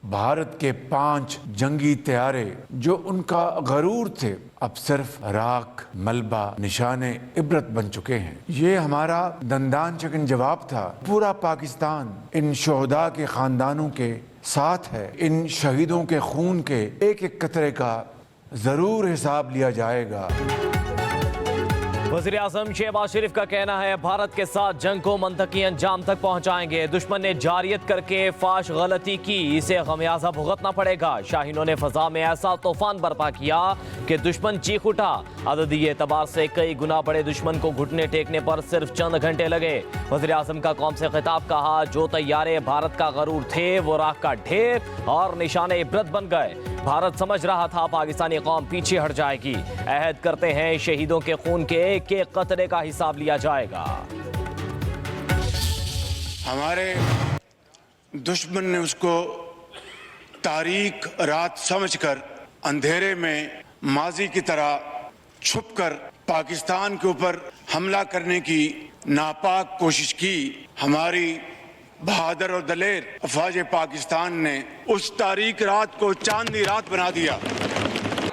भारत के 5 जंगी तैयारे जो उनका गरूर थे, अब सिर्फ राख, मलबा, निशाने इबरत बन चुके हैं। ये हमारा दंदान चकन जवाब था। पूरा पाकिस्तान इन शोहदा के खानदानों के साथ है। इन शहीदों के खून के एक एक कतरे का जरूर हिसाब लिया जाएगा। वज़ीर-ए-आज़म शहबाज शरीफ का कहना है, भारत के साथ जंग को मंतकी अंजाम तक पहुंचाएंगे। दुश्मन ने जारियत करके फाश गलती की, इसे खमियाजा भुगतना पड़ेगा। शाहीनों ने फजा में ऐसा तूफान बर्पा किया कि दुश्मन चीख उठा। अददी एतबार से कई गुना बड़े दुश्मन को घुटने टेकने पर सिर्फ चंद घंटे लगे। वज़ीर-ए-आज़म का कौम से खिताब, कहा जो तैयारे भारत का गरूर थे वो राख का ढेर और निशाने इबरत बन गए। भारत समझ रहा था पाकिस्तानी कौम पीछे हट जाएगी। अहद करते हैं शहीदों के खून के एक एक कतरे का हिसाब लिया जाएगा। हमारे दुश्मन ने उसको तारीक रात समझकर अंधेरे में माजी की तरह छुपकर पाकिस्तान के ऊपर हमला करने की नापाक कोशिश की। हमारी बहादुर और दलेर अफवाज पाकिस्तान ने उस तारीक रात को चांदनी रात बना दिया।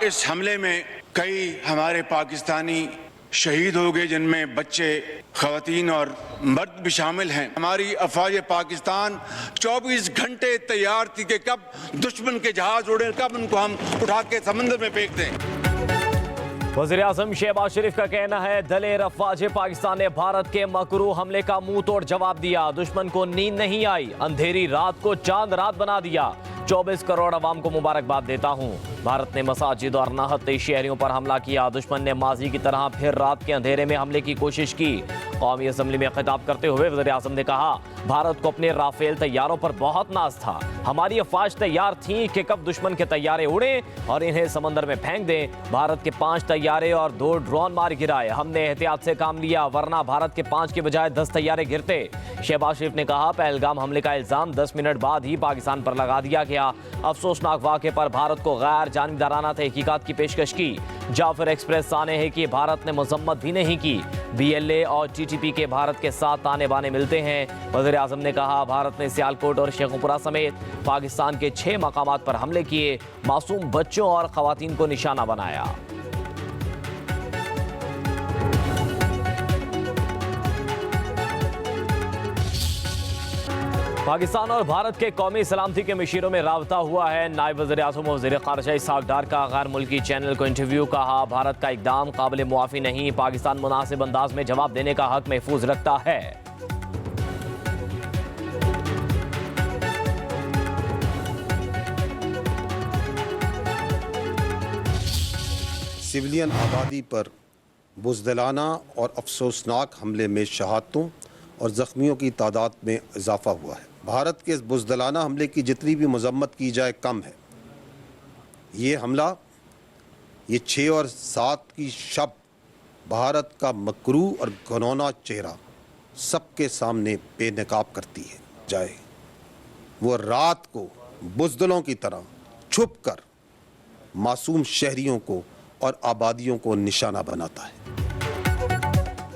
इस हमले में कई हमारे पाकिस्तानी शहीद हो गए, जिनमें बच्चे, खवातीन और मर्द भी शामिल हैं। हमारी अफवाज पाकिस्तान 24 घंटे तैयार थी कि कब दुश्मन के जहाज उड़े, कब उनको हम उठा के समंदर में फेंक दें। वज़ीर-ए-आज़म शहबाज शरीफ का कहना है, दलेर अफवाज पाकिस्तान ने भारत के मकरू हमले का मुंह तोड़ जवाब दिया। दुश्मन को नींद नहीं आई, अंधेरी रात को चांद रात बना दिया। 24 करोड़ अवाम को मुबारकबाद देता हूँ। भारत ने मसाजिद और नाहते शहरियों पर हमला किया। दुश्मन ने माजी की तरह फिर रात के अंधेरे में हमले की कोशिश की। कौमी असम्बली में खिताब करते हुए वज़ीर-ए-आज़म ने कहा, भारत को अपने राफेल तैयारों पर बहुत नाज था। हमारी अफवाज तैयार थी कि कब दुश्मन के तैयारे उड़े और इन्हें समंदर में फेंक दें। भारत के 5 तैयारे और 2 ड्रोन मार गिराए। हमने एहतियात से काम लिया, वरना भारत के 5 के बजाय 10 तैयारे गिरते। शहबाज शरीफ ने कहा, पहलगाम हमले का इल्जाम 10 मिनट बाद ही पाकिस्तान पर लगा दिया गया। अफसोसनाक वाक़े पर भारत को गैर जानिबदाराना तहकीकात की पेशकश की। जाफर एक्सप्रेस साने है कि भारत ने मजम्मत भी नहीं की। BLA और TTP के भारत के साथ ताने बाने मिलते हैं। वज़ीर-ए-आज़म ने कहा, भारत ने सियालकोट और शेखुपुरा समेत पाकिस्तान के 6 मकामात पर हमले किए, मासूम बच्चों और खवातीन को निशाना बनाया। पाकिस्तान और भारत के कौमी सलामती के मशीरों में राबता हुआ है। नायब वज़ीर-ए-आज़म और वज़ीर ख़ारिजा इसहाक़ डार का गैर मुल्की चैनल को इंटरव्यू, कहा भारत का इक़दाम काबिल मुआफ़ी नहीं, पाकिस्तान मुनासिब अंदाज में जवाब देने का हक महफूज रखता है। सिविलियन आबादी पर बुज़दिलाना और अफसोसनाक हमले में शहादतों और ज़ख्मियों की तादाद में इजाफा हुआ है। भारत के इस बुज़दिलाना हमले की जितनी भी मज़म्मत की जाए कम है। ये हमला, ये 6 और 7 की शब भारत का मकरू और घनौना चेहरा सबके सामने बेनकाब करती है जाए। वो रात को बुज़दिलों की तरह छुप कर मासूम शहरियों को और आबादियों को निशाना बनाता है।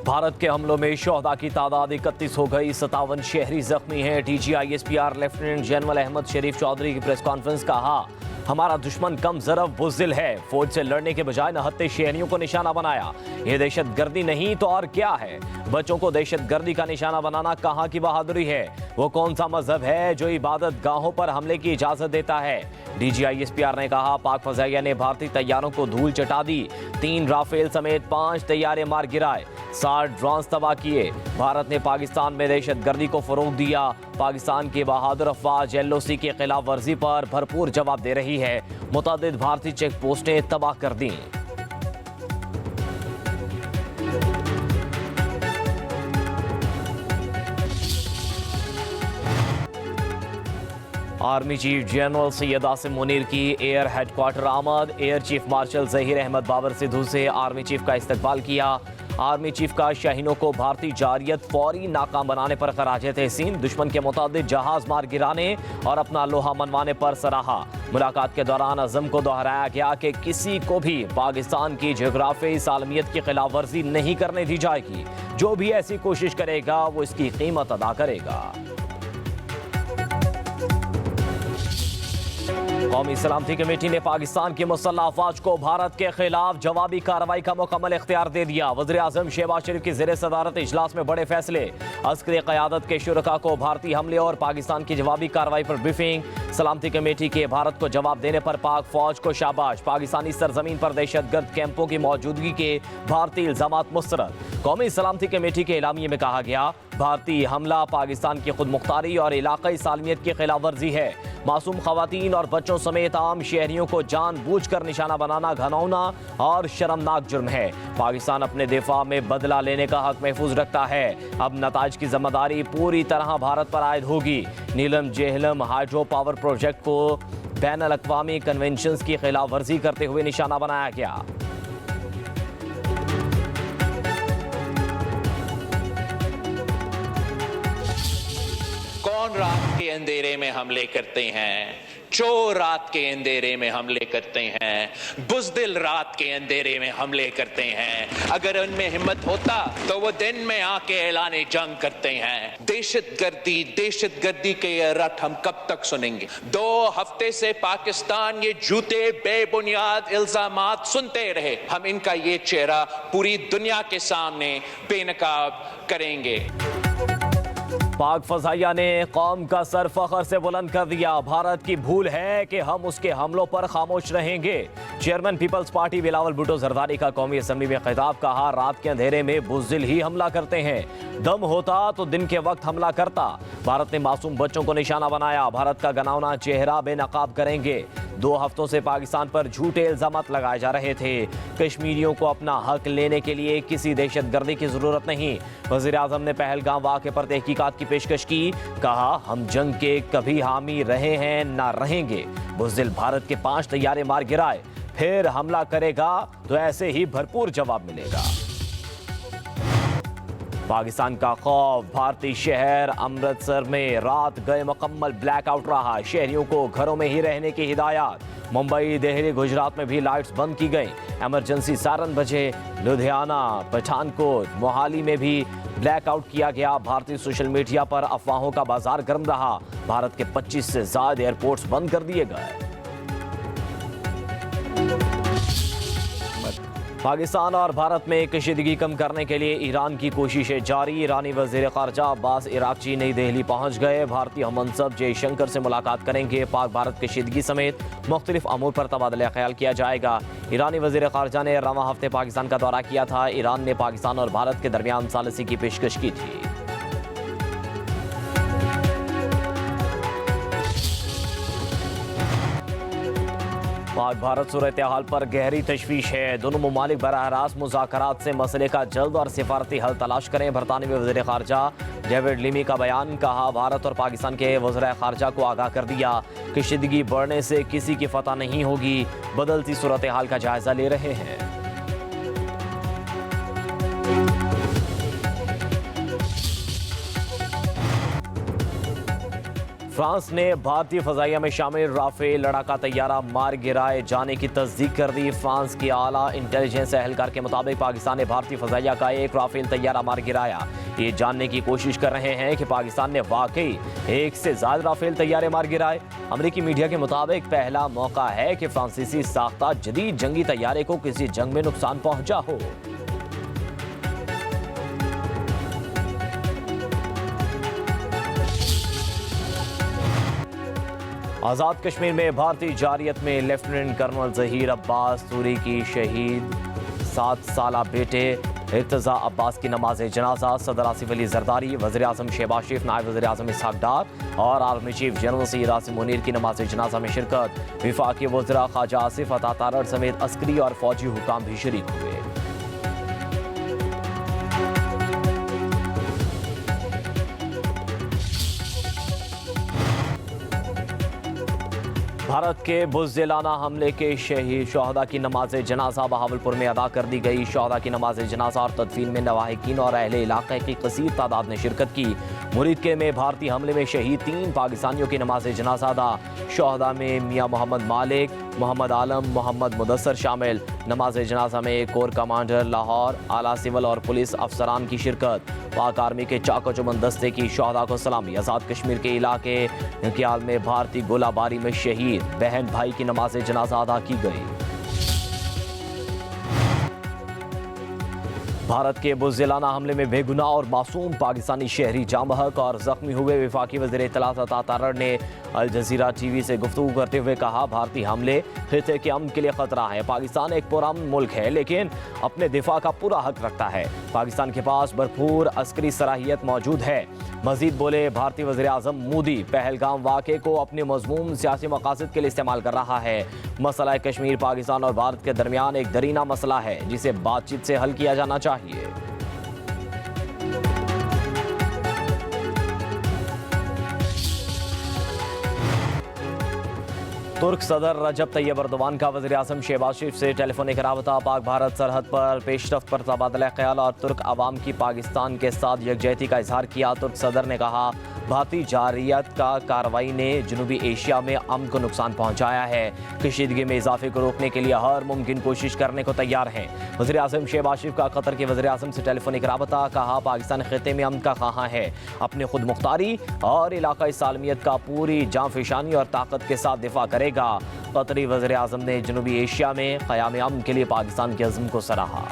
भारत के हमलों में शोहदा की तादाद 31 हो गई, 57 शहरी जख्मी हैं। DGISPR लेफ्टिनेंट जनरल अहमद शरीफ चौधरी की प्रेस कॉन्फ्रेंस, कहा हमारा दुश्मन कम ज़रफ बुज़दिल है, फौज से लड़ने के बजाय नहत्ते शहरियों को निशाना बनाया। ये दहशत गर्दी नहीं तो और क्या है? बच्चों को दहशत गर्दी का निशाना बनाना कहाँ की बहादुरी है? वो कौन सा मजहब है जो इबादत गाहों पर हमले की इजाज़त देता है? DGISPR ने कहा, पाक फज़ाइया ने भारतीय तैयारों को धूल चटा दी। 3 राफेल समेत 5 तैयारे मार गिराए, 60 ड्रोन तबाह किए। भारत ने पाकिस्तान में दहशत गर्दी को फ़रोग दिया। पाकिस्तान की बहादुर अफवाज LOC की खिलाफ वर्जी पर भरपूर जवाब दे रही है। मुतअद्दिद भारतीय चेक पोस्टें तबाह कर दी। Army chief general Syed Asim Munir की एयर हेडक्वार्टर आमद। Air chief marshal Zaheer Ahmed Babar Sidhu से आर्मी चीफ का इस्तकबाल किया। आर्मी चीफ का शाहीनों को भारतीय जारियत फौरी नाकाम बनाने पर खराजे तहसीन, दुश्मन के मुताबिक जहाज मार गिराने और अपना लोहा मनवाने पर सराहा। मुलाकात के दौरान अज़म को दोहराया गया कि किसी को भी पाकिस्तान की जोग्राफी सालमियत की खिलाफ वर्जी नहीं करने दी जाएगी। जो भी ऐसी कोशिश करेगा वो इसकी कीमत अदा करेगा। कौमी सलामती कमेटी ने पाकिस्तान की मुसल्लह अफवाज को भारत के खिलाफ जवाबी कार्रवाई का मुकम्मल इख्तियार दे दिया। वज़ीर-ए-आज़म शहबाज शरीफ की ज़ेर सदारत इजलास में बड़े फैसले। अस्करी क़यादत के शुरका को भारतीय हमले और पाकिस्तान की जवाबी कार्रवाई पर ब्रीफिंग। सलामती कमेटी के भारत को जवाब देने पर पाक फौज को शाबाश। पाकिस्तानी सरजमीन पर दहशतगर्द कैंपों की मौजूदगी के भारतीय इल्जामात मुस्तरद। कौमी सलामती कमेटी के एलामिये में कहा गया, भारतीय हमला पाकिस्तान की खुद मुख्तारी और इलाकाई सालमियत की खिलाफ वर्जी है। मासूम खवातीन और बच्चों समेत आम शहरियों को जानबूझकर निशाना बनाना घिनौना और शर्मनाक जुर्म है। पाकिस्तान अपने दिफा में बदला लेने का हक महफूज रखता है। अब नताइज की जिम्मेदारी पूरी तरह भारत पर आयद होगी। नीलम जेहलम हाइड्रो पावर प्रोजेक्ट को बैनुल अक़वामी कन्वेंशंस की खिलाफ वर्जी करते हुए निशाना बनाया गया। कौन रात के अंधेरे में हमले करते हैं? चोर रात के अंधेरे में हमले करते हैं, बुज़दिल रात के अंधेरे में हमले करते हैं। अगर उनमें हिम्मत होता तो वो दिन में आके ऐलाने जंग करते हैं। दहशतगर्दी के ये रट हम कब तक सुनेंगे? 2 हफ्ते से पाकिस्तान ये झूठे बेबुनियाद इल्जामात सुनते रहे। हम इनका ये चेहरा पूरी दुनिया के सामने बेनकाब करेंगे। पाक फजाइया ने कौम का सर फखर से बुलंद कर दिया। भारत की भूल है कि हम उसके हमलों पर खामोश रहेंगे। Chairman Peoples Party Bilawal Bhutto Zardari का कौमी असम्बली में खिताब। कहा, रात के अंधेरे में बुज़दिल ही हमला करते हैं, दम होता तो दिन के वक्त हमला करता। भारत ने मासूम बच्चों को निशाना बनाया। भारत का गनावना चेहरा बेनकाब करेंगे। 2 हफ्तों से पाकिस्तान पर झूठे इल्जामात लगाए जा रहे थे। कश्मीरियों को अपना हक लेने के लिए किसी दहशतगर्दी की जरूरत नहीं। वज़ीर-ए-आज़म ने पहलगाम वाक़े पर तहकीकात की पेशकश की। कहा, हम जंग के कभी हामी रहे हैं ना रहेंगे। बुज़दिल भारत के 5 तैयारे मार गिराए, फिर हमला करेगा तो ऐसे ही भरपूर जवाब मिलेगा। पाकिस्तान का खौफ। भारतीय शहर अमृतसर में रात गए मुकम्मल ब्लैकआउट रहा। शहरियों को घरों में ही रहने की हिदायत। मुंबई, दिल्ली, गुजरात में भी लाइट्स बंद की गई। इमरजेंसी सायरन बजे। लुधियाना, पठानकोट, मोहाली में भी ब्लैकआउट किया गया। भारतीय सोशल मीडिया पर अफवाहों का बाजार गर्म रहा। भारत के 25 से ज्यादा एयरपोर्ट्स बंद कर दिए गए। पाकिस्तान और भारत में कशीदगी कम करने के लिए ईरान की कोशिशें जारी। ईरानी वज़ीर ख़ारजा अब्बास इराक़ची नई दिल्ली पहुंच गए। भारतीय हममंसब जयशंकर से मुलाकात करेंगे। पाक भारत कशीदगी समेत मुख्तलिफ अमूर पर तबादला ख्याल किया जाएगा। ईरानी वज़ीर ख़ारजा ने रवां हफ्ते पाकिस्तान का दौरा किया था। ईरान ने पाकिस्तान और भारत के दरमियान सालिसी की पेशकश की थी। पाक भारत सूरत हाल पर गहरी तशवीश है। दोनों ममालिक बराह रास्त मुज़ाकरात से मसले का जल्द और सिफारती हल तलाश करें। बरतानवी वज़ीर ख़ारजा डेविड लिमी का बयान। कहा, भारत और पाकिस्तान के वज़ीर ख़ारजा को आगाह कर दिया, कशीदगी बढ़ने से किसी की फतह नहीं होगी। बदलती सूरत हाल का जायजा ले रहे हैं। फ्रांस ने भारतीय फजाइया में शामिल राफेल लड़ाका तैयारा मार गिराए जाने की तस्दीक कर दी। फ्रांस की आला इंटेलिजेंस एहलकार के मुताबिक पाकिस्तान ने भारतीय फजाइया का एक राफेल तैयारा मार गिराया। ये जानने की कोशिश कर रहे हैं कि पाकिस्तान ने वाकई 1 से ज्यादा राफेल तैयारे मार गिराए। अमरीकी मीडिया के मुताबिक पहला मौका है कि फ्रांसीसी साख्ता जदीद जंगी तैयारे को किसी जंग में नुकसान पहुंचा हो। आज़ाद कश्मीर में भारतीय जारियत में लेफ्टिनेंट कर्नल ज़हीर अब्बास तूरी की शहीद 7 साला बेटे इर्तज़ा अब्बास की नमाज जनाजा। सदर आसिफ अली जरदारी, वज़ीर आज़म शहबाज शरीफ, नायब वज़ीर आज़म इसहाक डार और army chief general Syed Asim Munir की नमाज जनाजा में शिरकत। विफाकी वज़रा ख्वाजा आसिफ अता तारड़ समेत अस्करी और फौजी हुकाम भी शरीक हुए। भारत के बुज़दिलाना हमले के शहीद शोहदा की नमाज जनाजा बहावलपुर में अदा कर दी गई। शोहदा की नमाज जनाजा और तदफीन में नवाहिकीन और अहले इलाके की कसीर तादाद ने शिरकत की। मुरीद के में भारतीय हमले में शहीद 3 पाकिस्तानियों की नमाज जनाजा अदा। शोहदा में मियाँ मोहम्मद मालिक, मोहम्मद आलम, मोहम्मद मुदस्सर शामिल। नमाज जनाजा में कोर कमांडर लाहौर, आला सिविल और पुलिस अफसरान की शिरकत। पाक आर्मी के चाको चुमन दस्ते की शोहदा को सलामी। आज़ाद कश्मीर के इलाके क्याल में भारतीय गोलाबारी में शहीद बहन भाई की नमाज जनाजा अदा की गई। भारत के बुज़दिलाना हमले में बेगुनाह और मासूम पाकिस्तानी शहरी जाँ बहक और जख्मी हुए। वफाकी वज़ीर इत्तलात अता तारड़ ने अल जज़ीरा टीवी से गुफ्तगू करते हुए कहा, भारतीय हमले खिते के अमन के लिए खतरा है। पाकिस्तान एक पुरअमन मुल्क है लेकिन अपने दिफा का पूरा हक रखता है। पाकिस्तान के पास भरपूर अस्करी सलाहियत मौजूद है। मजीद बोले, भारतीय वज़ीर आज़म मोदी पहलगाम वाक़े को अपने मज़मूम सियासी मकासद के लिए इस्तेमाल कर रहा है। मसला कश्मीर पाकिस्तान और भारत के दरमियान एक दरीना मसला है जिसे बातचीत से हल किया जाना चाहिए। तुर्क सदर रजब तैयब अर्दवान का वज़ीर आज़म शहबाज शरीफ से टेलीफोनिक राबता। पाक भारत सरहद पर पेशरफ्त पर तबादला ख्याल और तुर्क अवाम की पाकिस्तान के साथ यकजहती का इजहार किया। तुर्क सदर ने कहा, भारतीय जारियत का कार्रवाई ने जनूबी एशिया में अमन को नुकसान पहुंचाया है। कशीदगी में इजाफे को रोकने के लिए हर मुमकिन कोशिश करने को तैयार हैं। वज़ीर आज़म शहबाज शरीफ का कतर के वज़ीर आज़म से टेलीफोनिक राबता। कहा, पाकिस्तान खिते में अमन का ख़्वाह है, अपने खुद मुख्तारी और इलाकाई सालमियत का पूरी जाँफशानी और ताकत के साथ दिफा करेगा। कतरी वज़ीर आज़म ने जनूबी एशिया में क़याम अमन के लिए पाकिस्तान के अज़्म को सराहा।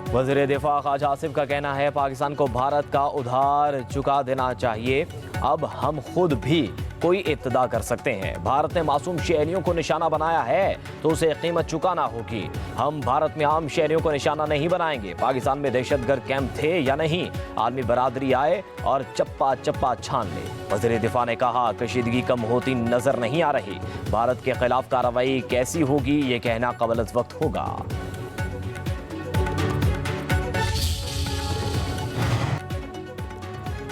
वज़ीर दिफा ख्वाजा आसिफ का कहना है, पाकिस्तान को भारत का उधार चुका देना चाहिए। अब हम खुद भी कोई इब्तदा कर सकते हैं। भारत ने मासूम शहरियों को निशाना बनाया है तो उसे कीमत चुकाना होगी। हम भारत में आम शहरियों को निशाना नहीं बनाएंगे। पाकिस्तान में दहशतगर्द कैंप थे या नहीं, आलमी बरादरी आए और चप्पा चप्पा छान ले। वज़ीर दिफा ने कहा, कशीदगी कम होती नजर नहीं आ रही। भारत के खिलाफ कार्रवाई कैसी होगी ये कहना क़बल अज़ वक्त होगा।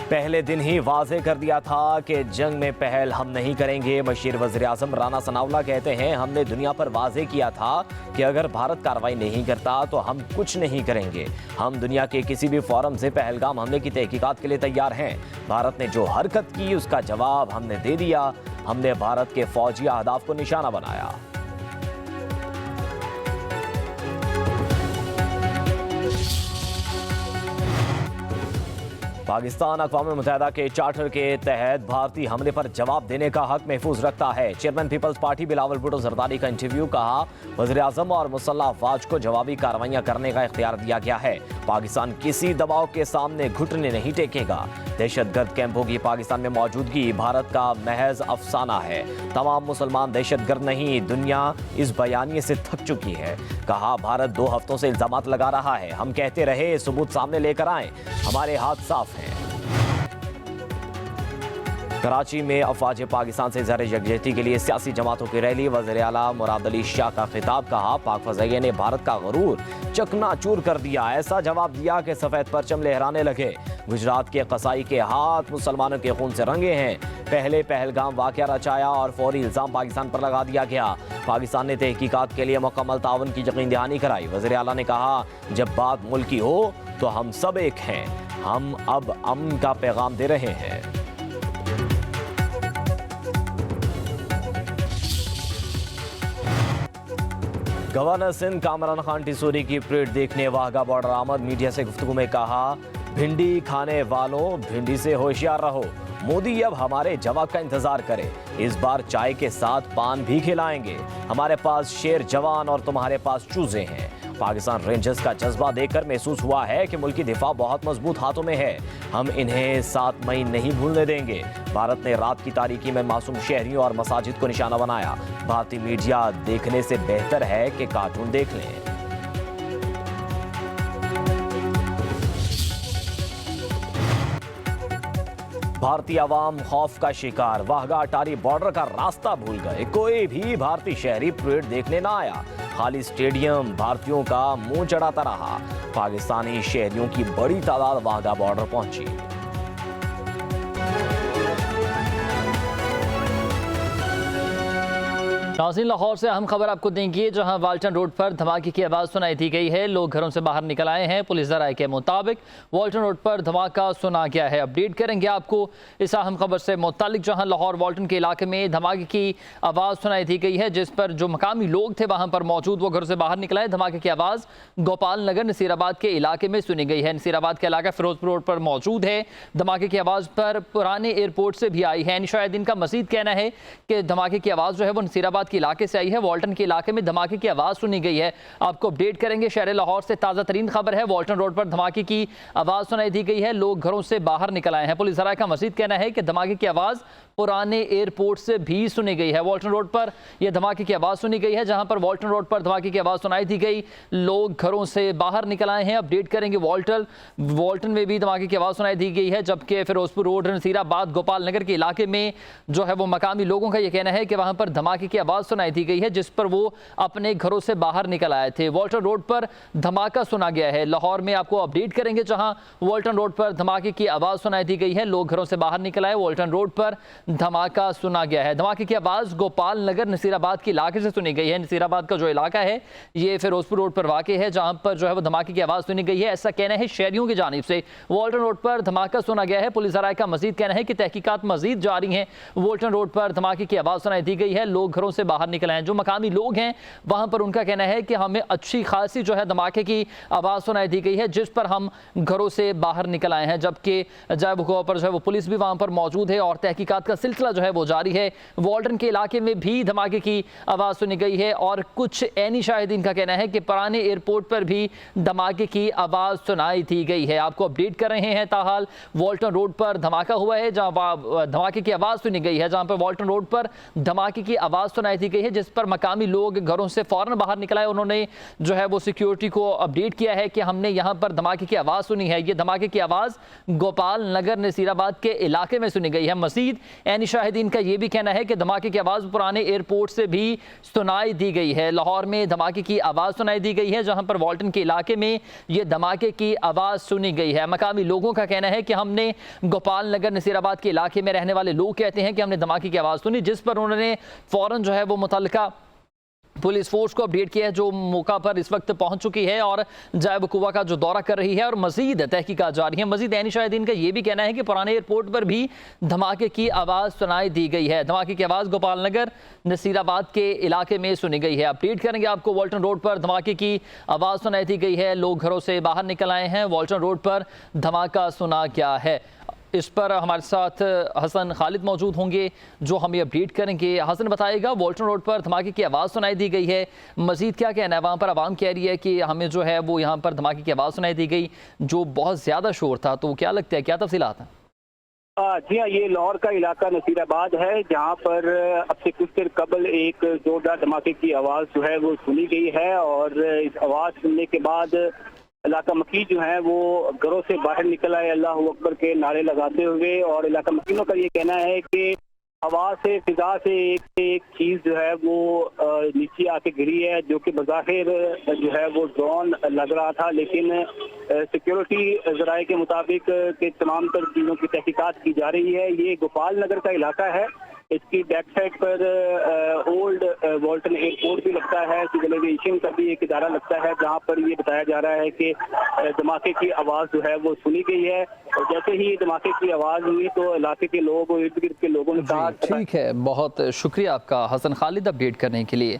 पहले दिन ही वाज़े कर दिया था कि जंग में पहल हम नहीं करेंगे। मशीर वज़ीर आज़म राना सनाउल्लाह कहते हैं, हमने दुनिया पर वाज़े किया था कि अगर भारत कार्रवाई नहीं करता तो हम कुछ नहीं करेंगे। हम दुनिया के किसी भी फोरम से पहलगाम हमले की तहकीकात के लिए तैयार हैं। भारत ने जो हरकत की उसका जवाब हमने दे दिया। हमने भारत के फौजी अहदाफ को निशाना बनाया। पाकिस्तान अक़वाम मुत्तहिदा के चार्टर के तहत भारतीय हमले पर जवाब देने का हक महफूज रखता है। Chairman Peoples Party Bilawal Bhutto Zardari का इंटरव्यू। कहा, वज़ीर आज़म और मुसल्लह अफ़वाज को जवाबी कार्रवाइयाँ करने का इख्तियार दिया गया है। पाकिस्तान किसी दबाव के सामने घुटने नहीं टेकेगा। दहशतगर्द कैंपों की पाकिस्तान में मौजूदगी भारत का महज अफसाना है। तमाम मुसलमान दहशतगर्द नहीं, दुनिया इस बयानिए से थक चुकी है। कहा, भारत 2 हफ्तों से इल्जामात लगा रहा है। हम कहते रहे, सबूत सामने लेकर आए, हमारे हाथ साफ हैं। कराची में अफवाज पाकिस्तान से ज़र यकजहती के लिए सियासी जमातों की रैली। वज़ीर आला मुराद अली शाह का खिताब। कहा, पाक फ़ज़ाइया ने भारत का गरूर चकनाचूर कर दिया। ऐसा जवाब दिया कि सफ़ेद परचम लहराने लगे। गुजरात के कसाई के हाथ मुसलमानों के खून से रंगे हैं। पहले पहलगाम वाक़या रचाया और फौरी इल्ज़ाम पाकिस्तान पर लगा दिया गया। पाकिस्तान ने तहकीकात के लिए मुकम्मल ताउन की यकीन दहानी कराई। वज़ीर आला ने कहा, जब बात मुल्क की हो तो हम सब एक हैं। हम अब अमन का पैगाम दे रहे हैं। गवर्नर सिंध कामरान खान टिसूरी की परेड देखने वाघा बॉर्डर आमद। मीडिया से गुफ्तगू में कहा, भिंडी खाने वालों भिंडी से होशियार रहो। मोदी अब हमारे जवाब का इंतजार करे। इस बार चाय के साथ पान भी खिलाएंगे। हमारे पास शेर जवान और तुम्हारे पास चूजे हैं। पाकिस्तान रेंजर्स का जज्बा देखकर महसूस हुआ है कि मुल्क की दिफा बहुत मजबूत हाथों में है। हम इन्हें 7 मई नहीं भूलने देंगे। भारत ने रात की तारीकी में मासूम शहरियों और मसाजिद को निशाना बनाया। भारतीय मीडिया देखने से बेहतर है कि कार्टून देख लें। भारतीय आवाम खौफ का शिकार। वाघा अटारी बॉर्डर का रास्ता भूल गए। कोई भी भारतीय शहरी परेड देखने ना आया। खाली स्टेडियम भारतीयों का मुंह चढ़ाता रहा। पाकिस्तानी शहरियों की बड़ी तादाद वाघा बॉर्डर पहुंची। नाज़रीन, लाहौर से अहम खबर आपको देंगे, जहां वाल्टन रोड पर धमाके की आवाज़ सुनाई दी गई है। लोग घरों से बाहर निकल आए हैं। पुलिस ज़राए के मुताबिक वाल्टन रोड पर धमाका सुना गया है। अपडेट करेंगे आपको इस अहम खबर से मुतालिक, जहां लाहौर वाल्टन के इलाके में धमाके की आवाज़ सुनाई दी गई है, जिस पर जो मकामी लोग थे वहां पर मौजूद, वो घरों से बाहर निकल आए। धमाके की आवाज़ गोपाल नगर नसीराबाद के इलाके में सुनी गई है। नसीराबाद का इलाका फिरोजपुर रोड पर मौजूद है। धमाके की आवाज़ पर पुराने एयरपोर्ट से भी आई है। शायद इनका मजीद कहना है कि धमाके की आवाज़ जो है वो नसीराबाद के इलाके से आई है। वाल्टन के इलाके में धमाके की आवाज़ सुनी गई है। आपको अपडेट करेंगे। शहर लाहौर से ताज़ा तरीन खबर है। वाल्टन रोड पर धमाके की आवाज़ सुनाई दी गई है। लोग घरों से बाहर निकल आए हैं। पुलिस ज़राए का मजीद कहना है कि धमाके की आवाज़ पुराने एयरपोर्ट से भी सुनी गई है। वाल्टन रोड पर यह धमाके की आवाज़ सुनी गई है। जहां पर वाल्टन रोड पर धमाके की आवाज़ सुनाई दी गई, लोग घरों से बाहर निकल आए हैं। अपडेट करेंगे। वाल्टन में भी धमाके की आवाज़ सुनाई दी गई है, जबकि फिरोजपुर रोड नसीराबाद गोपाल नगर के इलाके में जो है वो मकामी लोगों का यह कहना है कि वहां पर धमाके की आवाज़ सुनाई दी गई है, जिस पर वो अपने घरों से बाहर निकल आए थे। वाल्टन रोड पर धमाका सुना गया है। लाहौर में आपको अपडेट करेंगे, जहां वाल्टन रोड पर धमाके की आवाज़ सुनाई दी गई है। लोग घरों से बाहर निकल आए। वाल्टन रोड पर धमाका सुना गया है। धमाके की आवाज़ गोपाल नगर नसीराबाद के इलाके से सुनी गई है। नसीराबाद का जो इलाका है ये फिरोजपुर रोड पर वाक़ है, जहां पर जो है वो धमाके की आवाज़ सुनी गई है, ऐसा कहना है शहरियों की जानिब से। वाल्टन रोड पर धमाका सुना गया है। पुलिस ज़राए का मजीद कहना है कि तहकीकात मजीद जारी हैं। वाल्टन रोड पर धमाके की आवाज़ सुनाई दी गई है। लोग घरों से बाहर निकल आए। जो मकामी लोग हैं वहां पर उनका कहना है कि हमें अच्छी खासी जो है धमाके की आवाज़ सुनाई दी गई है, जिस पर हम घरों से बाहर निकल आए हैं। जबकि जब पर जो है वो पुलिस भी वहां पर मौजूद है और तहकीकात का सिलसिला जो है वो जारी है। वाल्टन के इलाके में भी धमाके की आवाज़ सुनी गई है और कुछ ऐनी शाहिदीन का कहना है कि पुराने एयरपोर्ट पर भी धमाके की आवाज़ सुनाई दी गई है। आपको अपडेट कर रहे हैं। ताहाल वाल्टन रोड पर धमाका हुआ है, जहां धमाके की आवाज़ सुनी गई है, जहां पर वाल्टन रोड पर धमाके की आवाज़ सुनाई दी गई है, जिस पर मकामी लोग घरों से फौरन बाहर निकल आए। उन्होंने जो है वो सिक्योरिटी को अपडेट किया है कि हमने यहाँ पर धमाके की आवाज़ सुनी है। ये धमाके की आवाज़ गोपाल नगर नसीराबाद के इलाके में सुनी गई है। मजीद ऐनी शाहिदीन का ये भी कहना है कि धमाके की आवाज़ पुराने एयरपोर्ट से भी सुनाई दी गई है। लाहौर में धमाके की आवाज़ सुनाई दी गई है, जहां पर वाल्टन के इलाके में ये धमाके की आवाज़ सुनी गई है। मकामी लोगों का कहना है कि हमने गोपाल नगर नसीराबाद के इलाके में रहने वाले लोग कहते हैं कि हमने धमाके की आवाज़ सुनी, जिस पर उन्होंने फ़ौरन जो है वो मुतल्लिका पुलिस फोर्स को अपडेट किया है, जो मौका पर इस वक्त पहुंच चुकी है और जायब कुवा का जो दौरा कर रही है और मजीद तहकीकात जारी है। मजीद ऐनी शाहिदीन का ये भी कहना है कि पुराने एयरपोर्ट पर भी धमाके की आवाज़ सुनाई दी गई है। धमाके की आवाज़ गोपाल नगर नसीराबाद के इलाके में सुनी गई है। अपडेट करेंगे आपको। वाल्टन रोड पर धमाके की आवाज़ सुनाई दी गई है। लोग घरों से बाहर निकल आए हैं। वाल्टन रोड पर धमाका सुना गया है। इस पर हमारे साथ हसन खालिद मौजूद होंगे, जो हमें अपडेट करेंगे। हसन बताएगा, वाल्टन रोड पर धमाके की आवाज़ सुनाई दी गई है, मजीद क्या कहना है? वहाँ पर आवाम कह रही है कि हमें जो है वो यहाँ पर धमाके की आवाज़ सुनाई दी गई, जो बहुत ज़्यादा शोर था। तो क्या लगता है, क्या तफसीलात हैं? जी हाँ, ये लाहौर का इलाका नसीराबाद है, जहाँ पर अब से कुछ देर कबल एक जोरदार धमाके की आवाज़ जो है वो सुनी गई है और इस आवाज़ सुनने के बाद इलाका मकी जो है वो घरों से बाहर निकल आए अल्लाह अकबर के नारे लगाते हुए। और इलाका मकीनों का ये कहना है कि हवा से, फिजा से एक चीज़ जो है वो नीचे आके गिरी है, जो कि बज़ाहिर जो है वो ड्रोन लग रहा था, लेकिन सिक्योरिटी ज़राए के मुताबिक के तमाम तर चीज़ों की तहकीकात की जा रही है। ये गोपाल नगर का इलाका है। इसकी बैक साइड पर ओल्ड वाल्टन एयरपोर्ट भी लगता है, सिविल एविएशन का भी एक इदारा लगता है, जहां पर ये बताया जा रहा है कि धमाके की आवाज़ जो है वो सुनी गई है। और जैसे ही धमाके की आवाज़ हुई तो इलाके के लोग और इर्द गिर्द के लोगों ने कहा। ठीक है, बहुत शुक्रिया आपका हसन खालिद अपडेट करने के लिए।